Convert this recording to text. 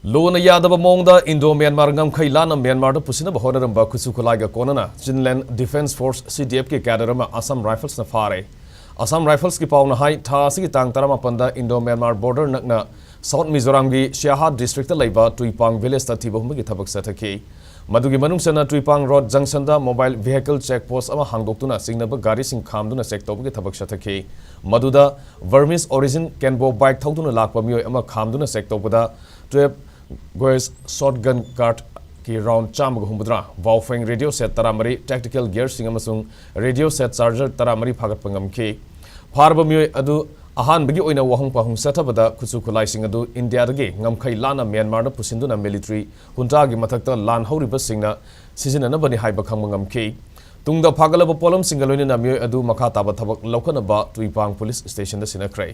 Lona Yadaba Monda, Indo-Myanmar Ngamkhei laan-na Myanmar pusin-naba hotnaramba khutshu khutlai konana, Chinland Defence Force CDF ke cadre Assam Rifles na phare. Assam Rifles ki pauna hai tha sigi tang tarama panda Indo-Myanmar border nakna South Mizoram gi Siahat district laiba Tuipang village ta thiba humgi thabak sathaki. Madugi manung sana Tuipang road junction da mobile vehicle checkpost ama hangdoktuna singnaba gari sing khamduna check tawbagi thabak sathaki. Maduda Burmese origin Kenbo bike thauduna lakpa mioi ama khamduna check tawbada 12 Goes shotgun cart ki round chamg humudra Baofeng radio set taramari tactical gear singamasung radio set charger taramari phagat pangam ki Pharba mioi adu ahan bagi oina wahung pahung satabada khutshu khulai sing adu India dagi Ngamkhei laan-na Myanmar da pusinduna military hunta gi mathakta lan horiba singna season na bani haiba khangmangam ki tungda phagalaba polom singaloina na mioi adu makha taba thabak lokhana ba Tuipang police station da sinakrai